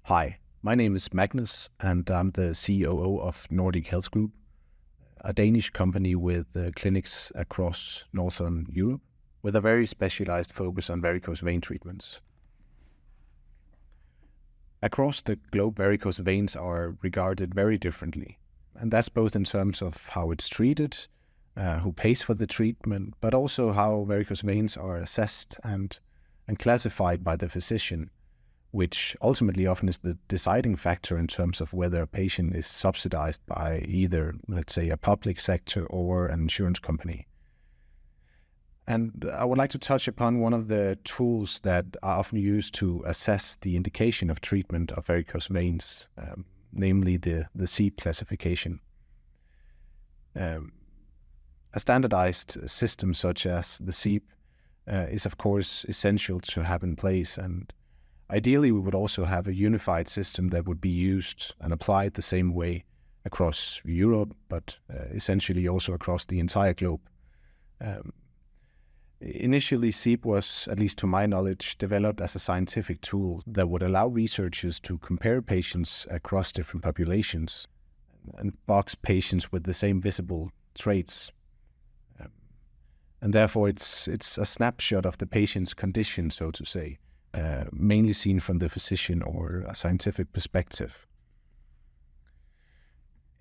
Hi, my name is Magnus, and I'm the COO of Nordic Health Group, a Danish company with clinics across Northern Europe, with a very specialized focus on varicose vein treatments. Across the globe, varicose veins are regarded very differently, and that's both in terms of how it's treated, who pays for the treatment, but also how varicose veins are assessed and classified by the physician, which ultimately often is the deciding factor in terms of whether a patient is subsidized by either, let's say, a public sector or an insurance company. And I would like to touch upon one of the tools that are often used to assess the indication of treatment of varicose veins, namely the CEAP classification. A standardized system such as the CEAP is of course essential to have in place, and ideally we would also have a unified system that would be used and applied the same way across Europe, but essentially also across the entire globe. Initially, CEAP was, at least to my knowledge, developed as a scientific tool that would allow researchers to compare patients across different populations and box patients with the same visible traits. And therefore, it's a snapshot of the patient's condition, so to say, mainly seen from the physician or a scientific perspective.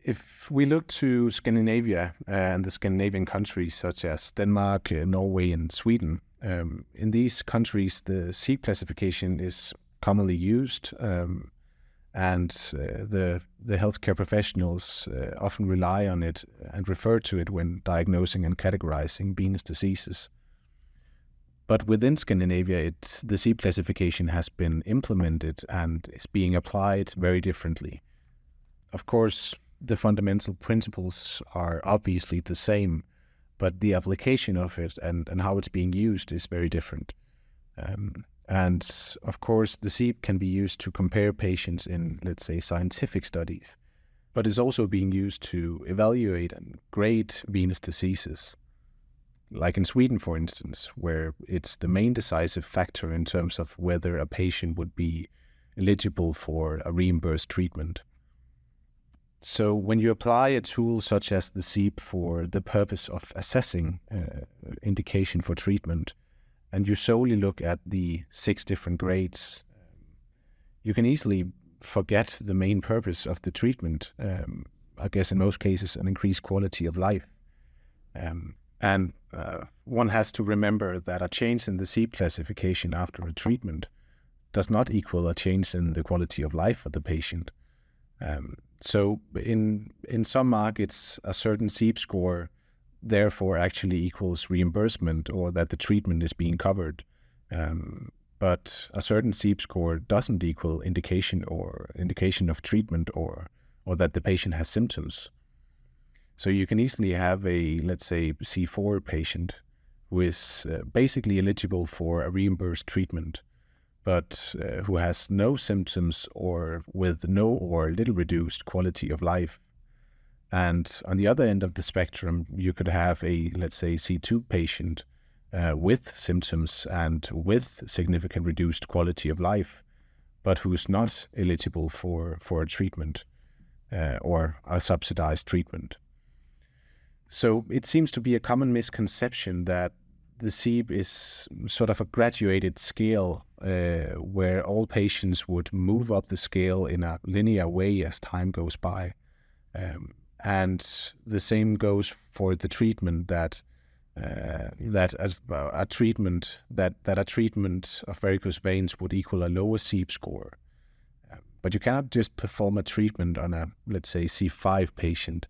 If we look to Scandinavia and the Scandinavian countries such as Denmark, Norway, and Sweden, in these countries the CEAP classification is commonly used, and the healthcare professionals often rely on it and refer to it when diagnosing and categorizing venous diseases. But within Scandinavia, the CEAP classification has been implemented and is being applied very differently. Of course, the fundamental principles are obviously the same, but the application of it and how it's being used is very different. And of course, the CEAP can be used to compare patients in, let's say, scientific studies, but is also being used to evaluate and grade venous diseases. Like in Sweden, for instance, where it's the main decisive factor in terms of whether a patient would be eligible for a reimbursed treatment. So when you apply a tool such as the CEAP for the purpose of assessing indication for treatment, and you solely look at the 6 different grades, you can easily forget the main purpose of the treatment. I guess in most cases, an increased quality of life. And one has to remember that a change in the CEAP classification after a treatment does not equal a change in the quality of life for the patient. So in some markets, a certain CEAP score therefore actually equals reimbursement, or that the treatment is being covered. But a certain CEAP score doesn't equal indication of treatment, or that the patient has symptoms. So you can easily have a, let's say, C4 patient who is basically eligible for a reimbursed treatment, but who has no symptoms or with no or little reduced quality of life. And on the other end of the spectrum, you could have a, let's say, C2 patient with symptoms and with significant reduced quality of life, but who's not eligible for a treatment or a subsidized treatment. So it seems to be a common misconception that the CEAP is sort of a graduated scale where all patients would move up the scale in a linear way as time goes by. And the same goes for the treatment that a treatment of varicose veins would equal a lower CEAP score. But you cannot just perform a treatment on a, let's say, C5 patient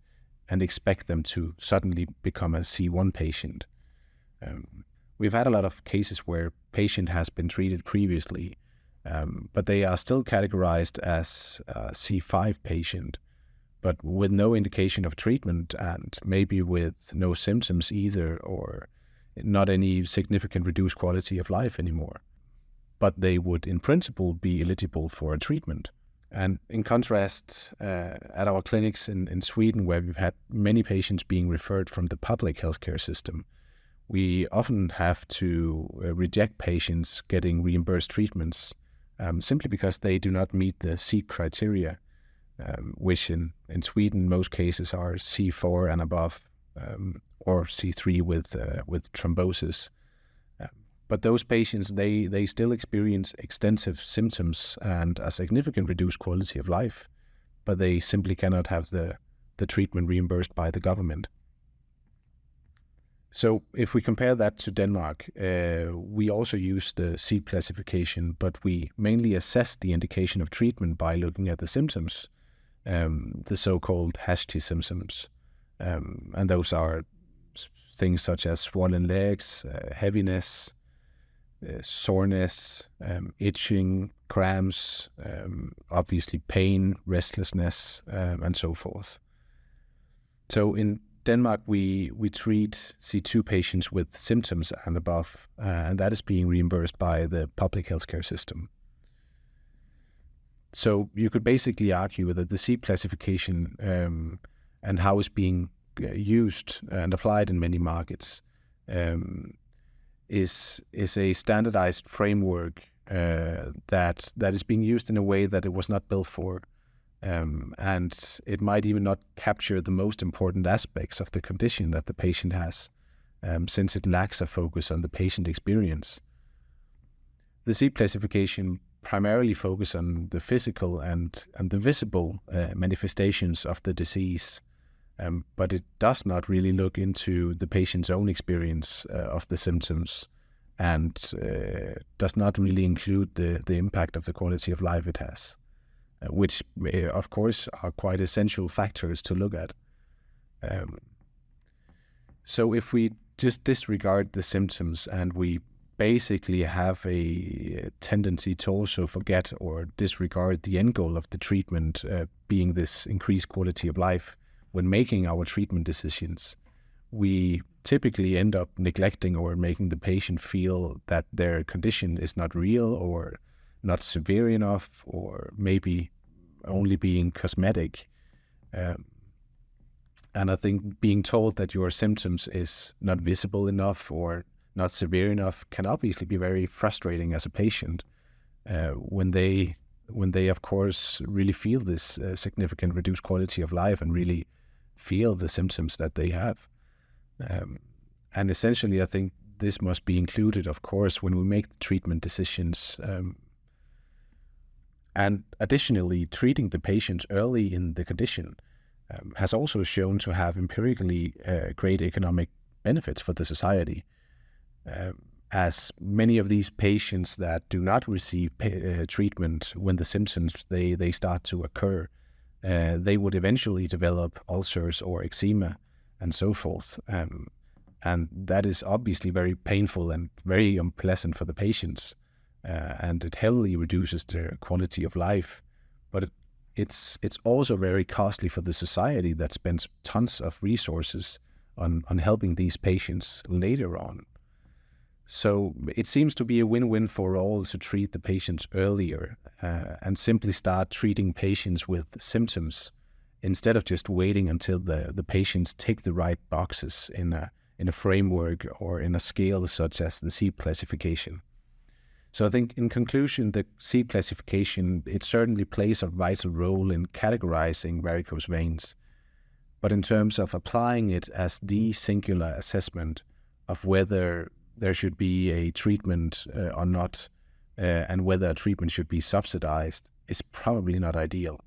and expect them to suddenly become a C1 patient. We've had a lot of cases where patient has been treated previously, but they are still categorized as a C5 patient, but with no indication of treatment and maybe with no symptoms either, or not any significant reduced quality of life anymore. But they would in principle be eligible for a treatment. And in contrast, at our clinics in Sweden, where we've had many patients being referred from the public healthcare system, we often have to reject patients getting reimbursed treatments simply because they do not meet the CEAP criteria, which in Sweden in most cases are C4 and above, or C3 with thrombosis. But those patients, they still experience extensive symptoms and a significant reduced quality of life, but they simply cannot have the treatment reimbursed by the government. So if we compare that to Denmark, we also use the CEAP classification, but we mainly assess the indication of treatment by looking at the symptoms, the so-called HASH-T symptoms. And those are things such as swollen legs, heaviness, soreness, itching, cramps, obviously pain, restlessness, and so forth. So in Denmark, we treat C2 patients with symptoms and above, and that is being reimbursed by the public healthcare system. So you could basically argue that the CEAP classification and how it's being used and applied in many markets is a standardized framework that is being used in a way that it was not built for. And it might even not capture the most important aspects of the condition that the patient has, since it lacks a focus on the patient experience. The CEAP classification primarily focuses on the physical and the visible manifestations of the disease, but it does not really look into the patient's own experience of the symptoms, and does not really include the impact of the quality of life it has. Which, of course, are quite essential factors to look at. So if we just disregard the symptoms and we basically have a tendency to also forget or disregard the end goal of the treatment being this increased quality of life when making our treatment decisions, we typically end up neglecting or making the patient feel that their condition is not real or not severe enough, or maybe only being cosmetic. And I think being told that your symptoms is not visible enough or not severe enough can obviously be very frustrating as a patient when they, of course, really feel this significant reduced quality of life and really feel the symptoms that they have. And essentially, I think this must be included, of course, when we make the treatment decisions. And additionally, treating the patients early in the condition has also shown to have empirically great economic benefits for the society, as many of these patients that do not receive treatment when the symptoms they start to occur, they would eventually develop ulcers or eczema and so forth. And that is obviously very painful and very unpleasant for the patients. And it heavily reduces their quality of life, but it's also very costly for the society that spends tons of resources on helping these patients later on. So it seems to be a win-win for all to treat the patients earlier and simply start treating patients with symptoms instead of just waiting until the patients tick the right boxes in a framework or in a scale such as the CEAP classification. So I think in conclusion, the CEAP classification, it certainly plays a vital role in categorizing varicose veins. But in terms of applying it as the singular assessment of whether there should be a treatment or not, and whether a treatment should be subsidized, is probably not ideal.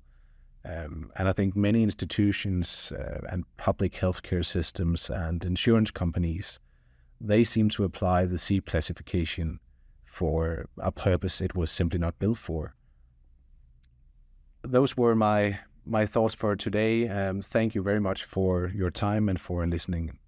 And I think many institutions and public healthcare systems and insurance companies, they seem to apply the CEAP classification for a purpose it was simply not built for. Those were my thoughts for today. Thank you very much for your time and for listening.